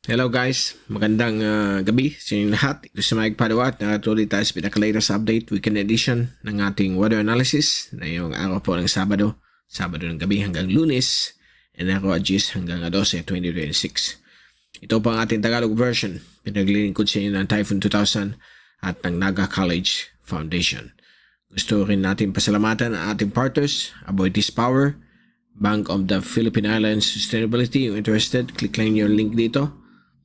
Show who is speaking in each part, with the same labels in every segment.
Speaker 1: Hello guys, magandang gabi sa inyong lahat. Ito si Mike Padua at tuloy tayo sa pinaka-latest update, weekend edition ng ating weather analysis na yung araw po ng Sabado ng gabi hanggang Lunes, and araw Agis hanggang 12, 2026. Ito po ang ating Tagalog version, pinaglilingkod sa inyo ng Typhoon 2000 at ng Naga College Foundation. Gusto rin natin pasalamatan ang ating partners, Aboitiz Power, Bank of the Philippine Islands Sustainability. Yung interested, click lang yung link dito.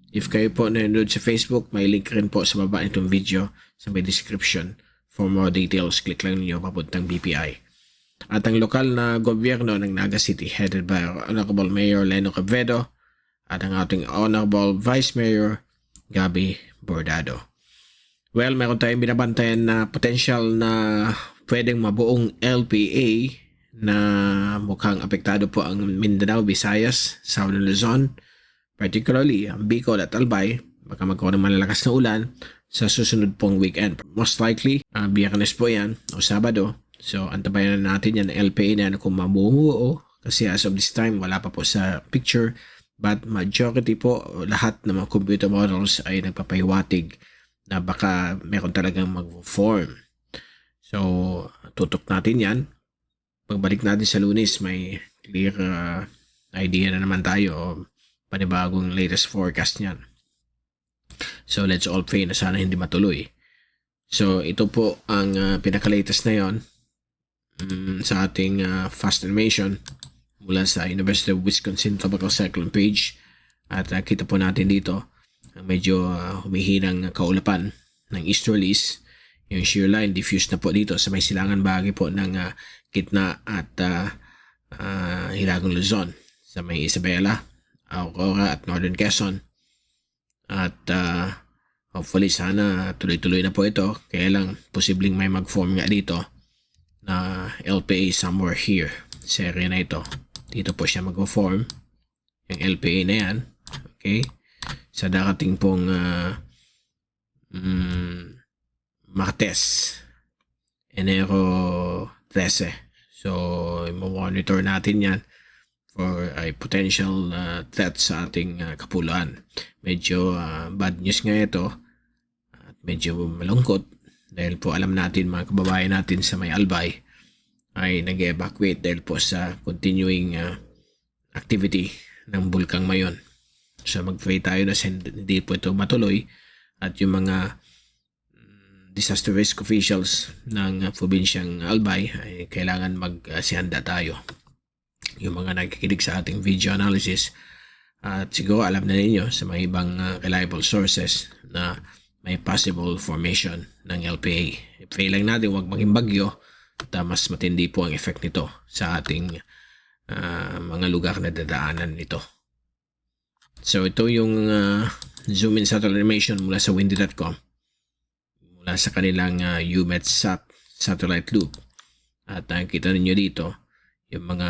Speaker 1: If kayo po nanonood sa Facebook, may link rin po sa baba nitong video sa may description. For more details, click lang niyo papuntang BPI. At ang lokal na gobyerno ng Naga City headed by Honorable Mayor Leno Quevedo at ang ating Honorable Vice Mayor Gabby Bordado. Well, meron tayong binabantayan na potential na pwedeng mabuong LPA na mukhang apektado po ang Mindanao, Visayas, Southern Luzon, particularly ang Bicol at Albay. Baka magkaroon ng malalakas na ulan sa susunod pong weekend. Most likely, Biyernes po yan o Sabado. So, antabayan na natin yan ng LPA na kung mabuo, kasi as of this time, wala pa po sa picture. But majority po, lahat ng mga computer models ay nagpapahiwatig na baka meron talagang mag-form. So, tutok natin yan. Pagbalik natin sa Lunes, may clear idea na naman tayo o panibagong latest forecast niyan. So, let's all pray na sana hindi matuloy. So, ito po ang pinaka-latest na yon sa ating fast animation mula sa University of Wisconsin Tropical Cyclone page. At kita po natin dito ang medyo humihinang kaulapan ng easterlies. Yung shear line diffuse na po dito sa may silangan bahagi po ng gitna at Hilagong Luzon sa may Isabela, Aurora at Northern Quezon. At hopefully sana tuloy-tuloy na po ito. Kaya lang posibleng may mag-form nga dito na LPA somewhere here sa area na ito. Dito po siya mag-form yung LPA na yan. Okay? Sa darating pong Martes, Enero 13. So, i-monitor natin yan for a potential threat sa ating kapuluan. Medyo bad news nga ito at medyo malungkot dahil po alam natin mga kababayan natin sa may Albay ay nag-evacuate dahil po sa continuing activity ng Bulkang Mayon. So mag-pray tayo na hindi po ito matuloy at yung mga disaster risk officials ng probinsyang Albay ay kailangan magsihanda tayo. Yung mga nagkikinig sa ating video analysis at siguro alam na ninyo sa mga ibang reliable sources na may possible formation ng LPA. Pray lang natin huwag maging bagyo at mas matindi po ang effect nito sa ating mga lugar na dadaanan nito. So ito yung zoom in satellite animation mula sa windy.com mula sa kanilang UMETSAT satellite loop. At nakikita ninyo dito yung mga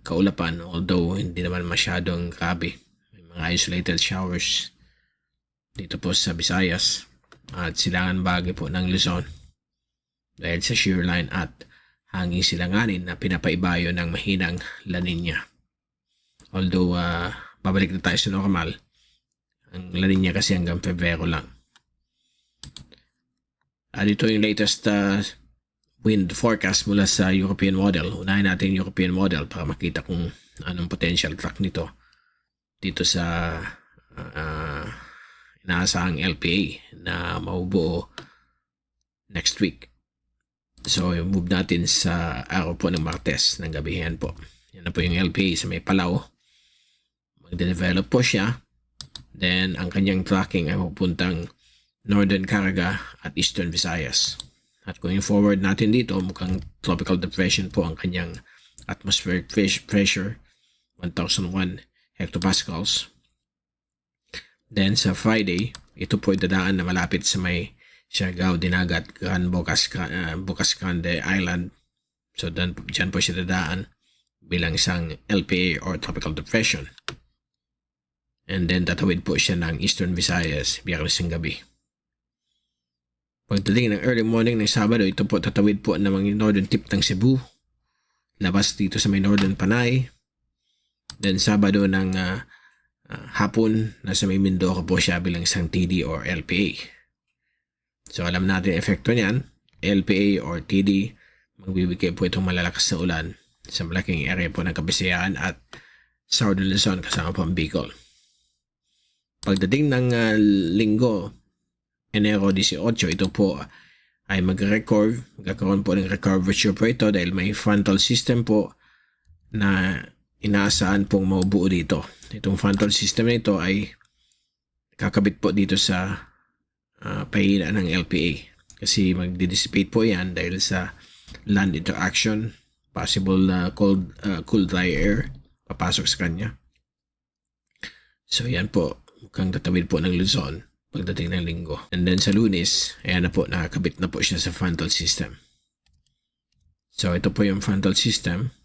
Speaker 1: kaulapan, although hindi naman masyadong grabe. May mga isolated showers dito po sa Visayas at silangan bahagi po ng Luzon dahil sa shear line at hanging silanganin na pinapaibayo ng mahinang La Nina. Although babalik na tayo sa normal, ang La Nina kasi hanggang Pebrero lang. At ito yung latest wind forecast mula sa European model. Unahin natin yung European model para makita kung anong potential track nito dito sa inaasahang LPA na mabubuo next week. So, move natin sa araw po ng Martes ng gabihan po. Yan na po yung LPA sa may Palau. Magde-develop po siya. Then, ang kanyang tracking ay pupuntang Northern Caraga at Eastern Visayas. At going forward natin dito, mukhang tropical depression po ang kanyang atmospheric pressure, 1001 hectopascals. Then sa Friday, ito po ay dadaan na malapit sa may Siargao, Dinagat, Gran Bocas Grande Island. So dyan po siya dadaan bilang isang LPA or tropical depression. And then tatawid po siya ng Eastern Visayas, Biyernes ng gabi. Pagdating ng early morning ng Sabado, ito po tatawid po ng mga northern tip ng Cebu. Labas dito sa may northern Panay. Then Sabado ng hapon nasa may Mindoro po siya bilang isang TD or LPA. So alam natin epekto niyan, LPA or TD, magbibigay po itong malalakas na ulan sa malaking area po ng Kabisayaan at Southern Luzon kasama po ang Bicol. Pagdating ng linggo, Enero 18, ito po ay magkakaroon po ng recurvature po ito dahil may frontal system po na inaasahan pong mabuo dito. Itong frontal system na ito ay kakabit po dito sa pahina ng LPA kasi magdi-dissipate po yan dahil sa land interaction, possible cool dry air papasok sa kanya. So yan po, mukhang tatawid po ng Luzon pagdating ng linggo. And then sa Lunes, ayan na po, nakakabit na po siya sa frontal system. So ito po yung frontal system,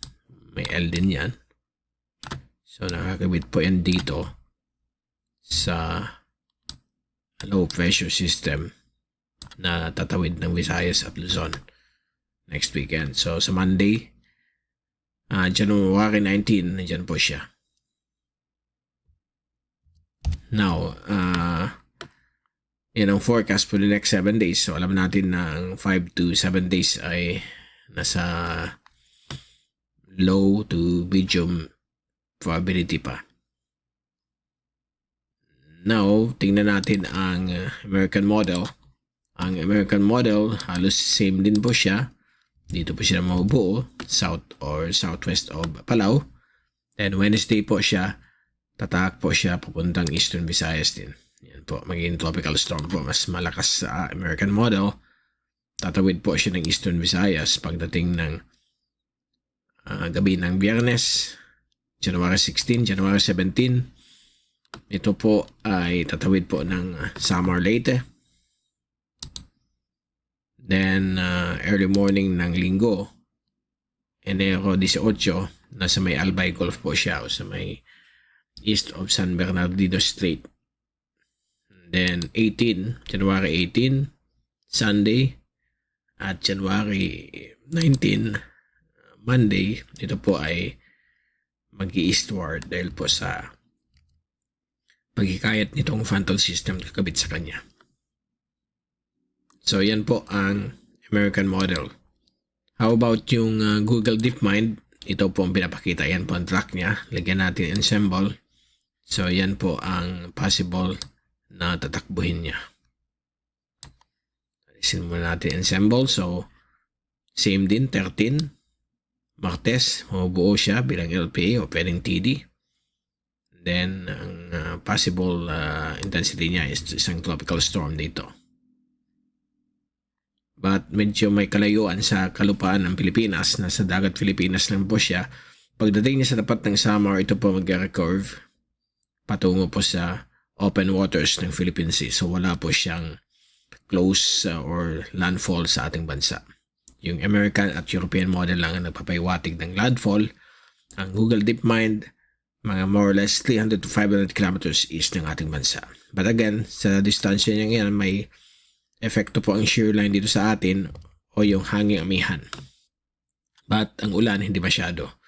Speaker 1: may L din yan. So nakakabit po yan dito sa low pressure system na tatawid ng Visayas at Luzon next weekend. So sa Monday, January 19, nandyan po siya. Now, yan ang forecast for the next 7 days. So alam natin na ang 5 to 7 days ay nasa low to medium probability pa. Now, tingnan natin ang American model. Ang American model, halos same din po siya. Dito po siya mabubuo, south or southwest of Palau. Then Wednesday po siya, tatak po siya papuntang Eastern Visayas din. Yan po, magiging tropical storm po. Mas malakas sa American model. Tatawid po siya ng Eastern Visayas pagdating ng gabi ng Biyernes, January 16, January 17. Ito po ay tatawid po ng Samar Leyte. Then early morning ng linggo, Enero 18, nasa may Albay Gulf po siya o sa may east of San Bernardino Strait. Then 18, January 18, Sunday, at January 19, Monday, ito po ay mag-eastward dahil po sa pagkikayat nitong frontal system kakabit sa kanya. So yan po ang American model. How about yung Google DeepMind? Ito po ang pinapakita. Yan po ang track niya. Lagyan natin ensemble. So yan po ang possible na tatakbuhin niya. Alisin muna natin ensemble. So same din, 13. Martes, mabubuo siya bilang LPA o pwedeng TD. Then, ang possible intensity niya is isang tropical storm dito. But medyo may kalayuan sa kalupaan ng Pilipinas. Nasa dagat Pilipinas lang po siya. Pagdating niya sa tapat ng Samar, ito po mag-recurve patungo po sa open waters ng Philippine Sea. So wala po siyang close or landfall sa ating bansa. Yung American at European model lang ang nagpapaiwatig ng landfall. Ang Google DeepMind, mga more or less 300 to 500 kilometers east ng ating bansa. But again, sa distansya niya yan, may epekto po ang shear line dito sa atin o yung hanging amihan. But ang ulan, hindi masyado.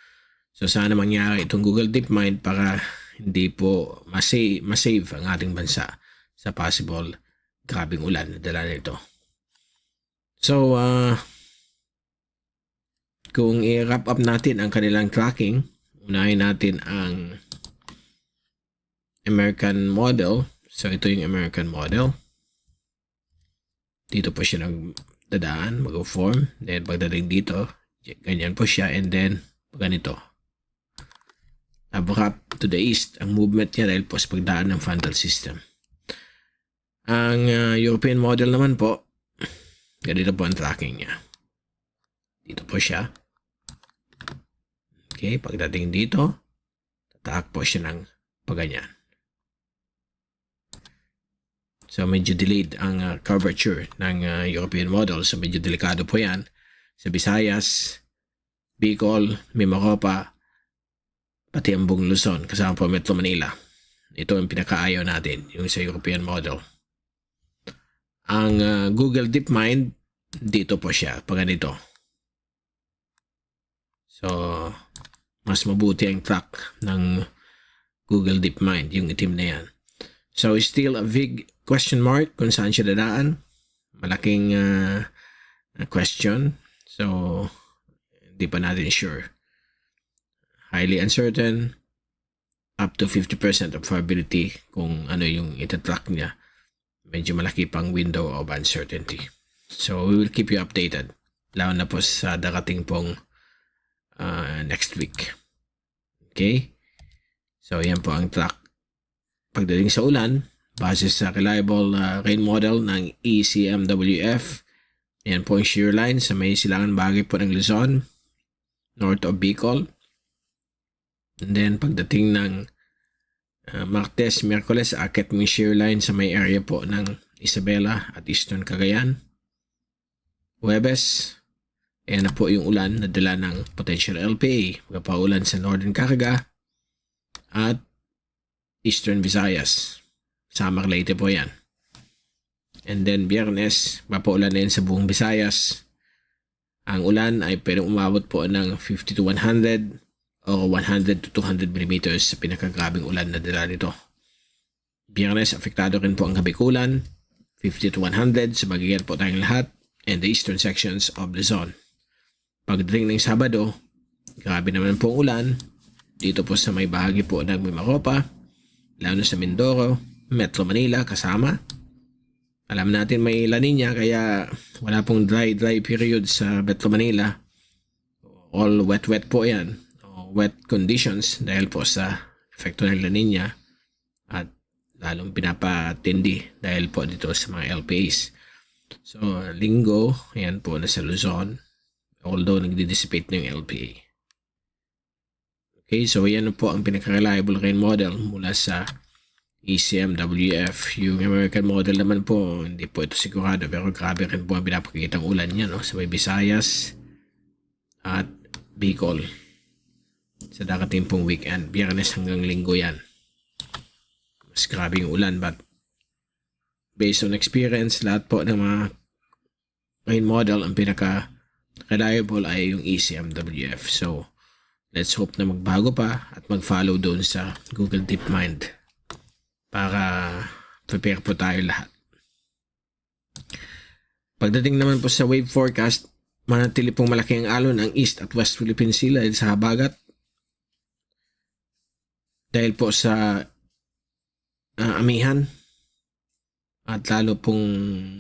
Speaker 1: So sana mangyari itong Google DeepMind para hindi po masave ang ating bansa sa possible grabing ulan na dala nito. So, kung i-wrap up natin ang kanilang tracking, unahin natin ang American model. So, ito yung American model. Dito po siya nagdadaan, mag-form. Then, pagdating dito, ganyan po siya. And then, ganito. Abrupt to the east ang movement niya dahil po sa pagdaan ng frontal system. Ang European model naman po, ganito po ang tracking niya. Dito po siya. Okay, pagdating dito, tatak po siya ng paganyan. So medyo delayed ang curvature ng European model. So medyo delikado po yan. Sa Visayas, Bicol, Mimaropa, pati ang buong Luzon, kasama po Metro Manila. Ito ang pinakaayaw natin, yung sa European model. Ang Google DeepMind, dito po siya, pag ganito. So, mas mabuti ang track ng Google DeepMind, yung itim na yan. So still a big question mark kung saan siya dadaan. Malaking question. So hindi pa natin sure. Highly uncertain. Up to 50% of probability kung ano yung itatrack niya. Medyo malaki pang window of uncertainty. So we will keep you updated. Lalo na po sa darating pong next week. Okay? So yan po ang track. Pagdating sa ulan, base sa reliable rain model ng ECMWF, yan po ang shear line sa may silangan bahagi po ng Luzon, north of Bicol. And then pagdating ng Martes, Miyerkules, akit mo yung shear line sa may area po ng Isabela at Eastern Cagayan. Huwebes, ayan na po yung ulan na dala ng potential LPA. Magpaulan sa Northern Caraga at Eastern Visayas. Samar Leyte po yan. And then Biyernes, papaulan na yan sa buong Visayas. Ang ulan ay pwedeng umabot po ng 50 to 100 o 100 to 200 mm sa pinakagrabing ulan na dala nito. Biyernes, apektado rin po ang Kabikulan, 50 to 100 sa Bagayan po tayong lahat, and the eastern sections of Luzon. Pagdating ng Sabado, grabe naman po ang ulan, dito po sa may bahagi po ng Mimaropa, lalo sa Mindoro, Metro Manila kasama. Alam natin may La Nina kaya wala pong dry period sa Metro Manila. All wet po yan. Wet conditions dahil po sa epekto ng La Nina at lalong pinapatindi dahil po dito sa mga LPAs. So, Linggo, ayan po na sa Luzon, although nagdi-dissipate na yung LPA. Okay, so yan po ang pinaka-reliable rain model mula sa ECMWF. Yung American model naman po, hindi po ito sigurado pero grabe rin po ang pinapakitang ulan niya, no? Sa may Visayas at Bicol. Sa darating pong weekend, Biyernes hanggang Linggo yan. Mas grabe yung ulan, but based on experience, lahat po ng mga rain model, ang pinaka-reliable ay yung ECMWF. So, let's hope na magbago pa at mag-follow doon sa Google DeepMind para prepare po tayo lahat. Pagdating naman po sa wave forecast, manatili pong malaki ang alon ang East at West Philippine Sea dahil sa habagat. Dahil po sa amihan at lalo pong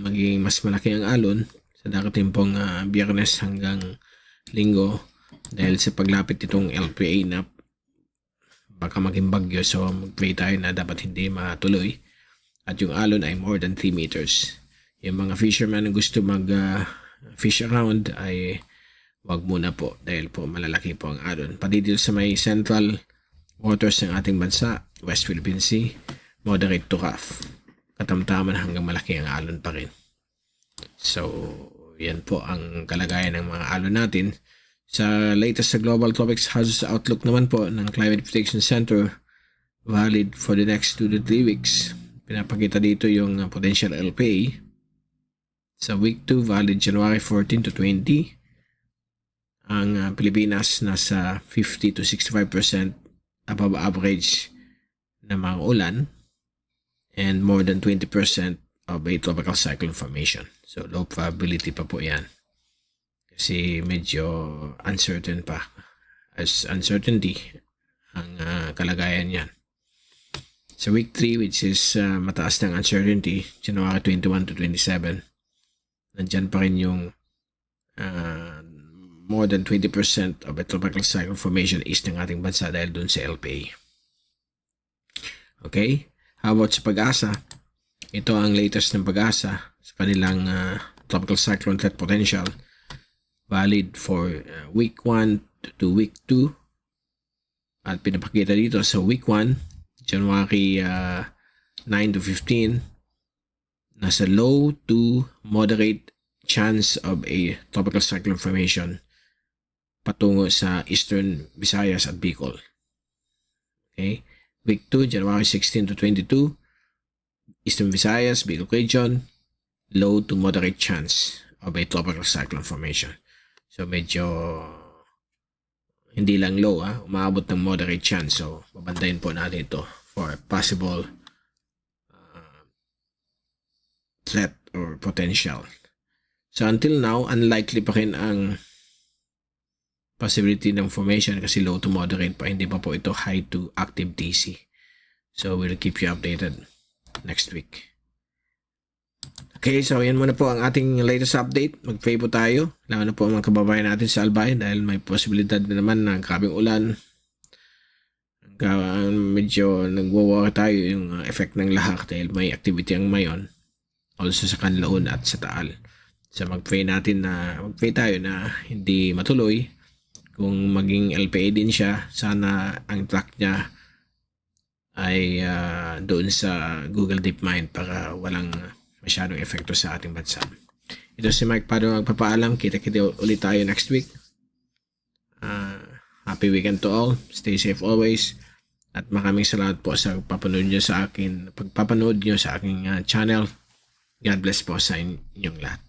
Speaker 1: magiging mas malaki ang alon sa darating pong Biyernes hanggang Linggo dahil sa paglapit itong LPA na baka maging bagyo, so mag-pray tayo na dapat hindi matuloy at yung alon ay more than 3 meters. Yung mga fishermen na gusto mag-fish around ay wag muna po dahil po malalaki po ang alon. Pati dito sa may central waters ng ating bansa, West Philippine Sea, moderate to rough. Katamtaman hanggang malaki ang alon pa rin. So, yan po ang kalagayan ng mga alon natin. Sa latest sa Global Tropics Hazards Outlook naman po ng Climate Prediction Center, valid for the next 2 to 3 weeks. Pinapakita dito yung potential LPA. Sa week 2, valid January 14 to 20. Ang Pilipinas nasa 50 to 65% above average na mga ulan and more than 20% of a tropical cyclone formation. So low probability pa po yan. Kasi medyo uncertain pa. As uncertainty ang kalagayan yan. Sa week 3, which is mataas ng uncertainty, January 21 to 27, nandyan pa rin yung more than 20% of a tropical cyclone formation east ng ating bansa dahil dun sa LPA. Okay? How about sa Pag-asa? Ito ang latest ng Pag-asa sa kanilang tropical cyclone threat potential. Valid for week 1 to week 2. At pinapakita dito sa week 1, January 9 to 15, nasa low to moderate chance of a tropical cyclone formation patungo sa Eastern Visayas at Bicol. Okay? Week 2, January 16 to 22, Eastern Visayas, Bicol region, low to moderate chance of a tropical cyclone formation. So medyo hindi lang low, umabot ng moderate chance. So, babantayin po natin ito for possible threat or potential. So, until now, unlikely pa rin ang possibility ng formation kasi low to moderate pa. Hindi pa po ito high to active TC. So, we'll keep you updated next week. Okay, so yan muna po ang ating latest update. Mag-pray po tayo. Lalo na po ang mga kababayan natin sa Albay dahil may posibilidad na naman ng grabing ulan. Medyo nagwo-worry tayo yung effect ng lahar dahil may activity ang mayon. Also sa Kanlaon at sa Taal. So mag-pray tayo na hindi matuloy. Kung maging LPA din siya, sana ang track niya ay doon sa Google DeepMind para walang masyadong epekto sa ating bansa. Ito si Mike Pado magpapaalam. Kita-kita ulit tayo next week. Happy weekend to all. Stay safe always. At maraming salamat po sa pagpapanood nyo sa akin channel. God bless po sa inyong lahat.